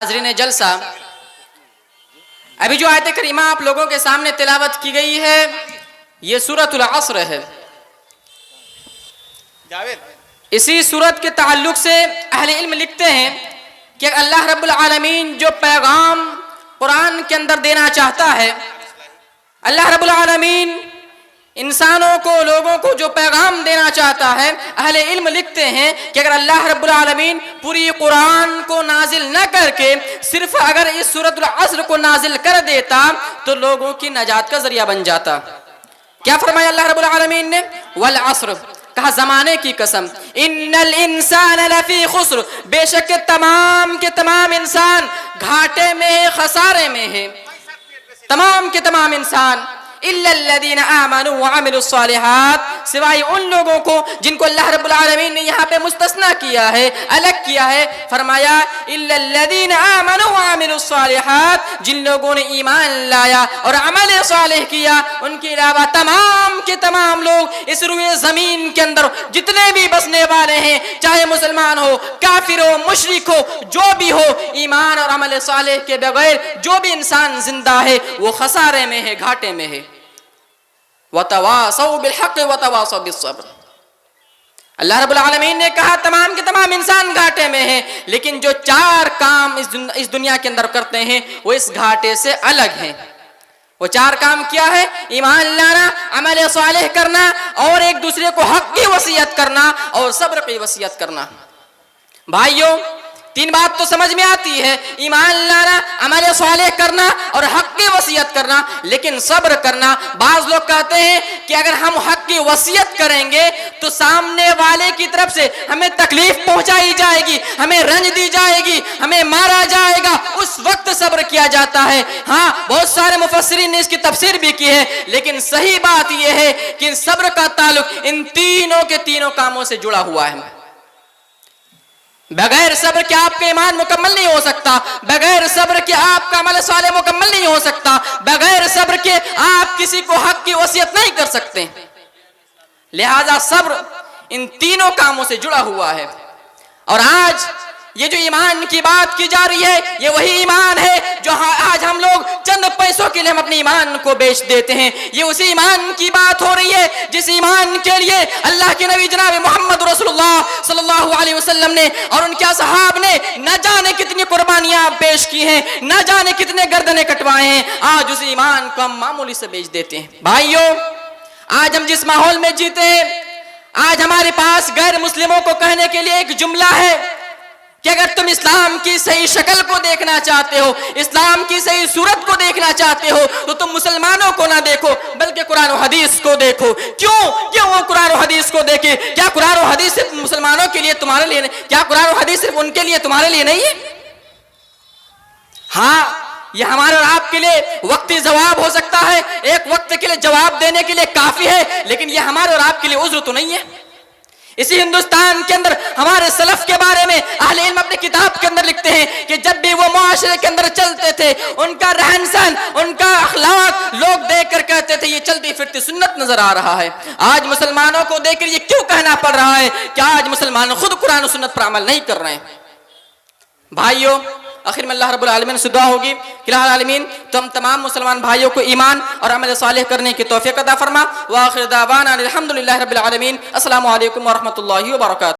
حاضرین جلسہ، ابھی جو آیت کریمہ آپ لوگوں کے سامنے تلاوت کی گئی ہے یہ سورۃ العصر ہے۔ اسی سورت کے تعلق سے اہل علم لکھتے ہیں کہ اللہ رب العالمین جو پیغام قرآن کے اندر دینا چاہتا ہے، اللہ رب العالمین انسانوں کو، لوگوں کو جو پیغام دینا چاہتا ہے، اہل علم لکھتے ہیں کہ اگر اللہ رب العالمین پوری قرآن کو نازل نہ کر کے صرف اگر اس سورۃ العصر کو نازل کر دیتا تو لوگوں کی نجات کا ذریعہ بن جاتا۔ کیا فرمایا اللہ رب العالمین نے؟ والعصر، کہا زمانے کی قسم، ان الانسان لفی خسر، بے شک تمام کے تمام انسان گھاٹے میں ہے، خسارے میں ہے، تمام کے تمام انسان، الا الذین آمنوا وعملوا الصالحات، سوائے ان لوگوں کو جن کو اللہ رب العالمین نے یہاں پہ مستثنیٰ کیا ہے، الگ کیا ہے، فرمایا الا الذین آمنوا وعملوا الصالحات، جن لوگوں نے ایمان لایا اور عمل صالح کیا، ان کے علاوہ تمام کے تمام لوگ اس روئے زمین کے اندر جتنے بھی بسنے والے ہیں، چاہے مسلمان ہو، کافر ہو، مشرک ہو، جو بھی ہو، ایمان اور عمل صالح کے بغیر جو بھی انسان زندہ ہے وہ خسارے میں ہے، گھاٹے میں ہے۔ وَتَوَاصَوْا بِالْحَقِّ وَتَوَاصَوْا بِالصَّبْرِ، اللہ رب العالمین نے کہا تمام کے تمام انسان گھاٹے میں ہیں، لیکن جو چار کام اس دنیا کے اندر کرتے ہیں وہ اس گھاٹے سے الگ ہیں۔ وہ چار کام کیا ہے؟ ایمان لانا، عمل صالح کرنا، اور ایک دوسرے کو حق کی وصیت کرنا، اور صبر کی وصیت کرنا۔ بھائیوں، تین بات تو سمجھ میں آتی ہے، ایمان لانا، عمل صالح کرنا اور حق کی وصیت کرنا، لیکن صبر کرنا۔ بعض لوگ کہتے ہیں کہ اگر ہم حق کی وصیت کریں گے تو سامنے والے کی طرف سے ہمیں تکلیف پہنچائی جائے گی، ہمیں رنج دی جائے گی، ہمیں مارا جائے گا، اس وقت صبر کیا جاتا ہے۔ ہاں، بہت سارے مفسرین نے اس کی تفسیر بھی کی ہے، لیکن صحیح بات یہ ہے کہ صبر کا تعلق ان تینوں کے تینوں کاموں سے جڑا ہوا ہے۔ بغیر صبر کے آپ کا ایمان مکمل نہیں ہو سکتا، بغیر صبر کے آپ کا عمل صالح مکمل نہیں ہو سکتا، بغیر صبر کے آپ کسی کو حق کی وصیت نہیں کر سکتے۔ لہذا صبر ان تینوں کاموں سے جڑا ہوا ہے۔ اور آج یہ جو ایمان کی بات کی جا رہی ہے یہ وہی ایمان ہے جو آج ہم لوگ چند پیسوں کے لیے ہم اپنے ایمان کو بیچ دیتے ہیں۔ یہ اسی ایمان کی بات ہو رہی ہے جس ایمان کے لیے اللہ کے نبی جناب محمد رسول اللہ صلی اللہ علیہ وسلم نے اور ان کے اصحاب نے نہ جانے کتنی قربانیاں پیش کی ہیں، نہ جانے کتنے گردنیں کٹوائے ہیں۔ آج اس ایمان کو ہم معمولی سے بیچ دیتے ہیں۔ بھائیوں، آج ہم جس ماحول میں جیتے ہیں، آج ہمارے پاس غیر مسلموں کو کہنے کے لیے ایک جملہ ہے کہ اگر تم اسلام کی صحیح شکل کو دیکھنا چاہتے ہو، اسلام کی صحیح صورت کو دیکھنا چاہتے ہو تو تم مسلمانوں کو نہ دیکھو بلکہ قرآن و حدیث کو دیکھو۔ کیوں وہ قرآن و حدیث کو دیکھے؟ کیا قرآن و حدیث صرف مسلمانوں کے لیے، تمہارے لیے نہیں؟ کیا قرآن و حدیث صرف ان کے لیے، تمہارے لیے نہیں ہے؟ ہاں، یہ ہمارے اور آپ کے لیے وقتی جواب ہو سکتا ہے، ایک وقت کے لیے جواب دینے کے لیے کافی ہے، لیکن یہ ہمارے اور آپ کے لیے عذر تو نہیں ہے۔ اسی ہندوستان کے اندر ہمارے سلف کے بارے میں اہل علم اپنے کتاب کے اندر لکھتے ہیں کہ جب بھی وہ معاشرے کے اندر چلتے تھے، ان کا رہن سہن، ان کا اخلاق لوگ دیکھ کر کہتے تھے یہ چلتی پھرتی سنت نظر آ رہا ہے۔ آج مسلمانوں کو دیکھ کر یہ کیوں کہنا پڑ رہا ہے کہ آج مسلمان خود قرآن و سنت پر عمل نہیں کر رہے ہیں؟ بھائیوں، آخر میں اللہ رب العالمین سے دعا ہوگی کہ اللہ العالمین تم تمام مسلمان بھائیوں کو ایمان اور عمل صالح کرنے کی توفیق عطا فرما۔ وآخر دعوانا الحمدللہ رب العالمین۔ السلام علیکم ورحمۃ اللہ وبرکاتہ۔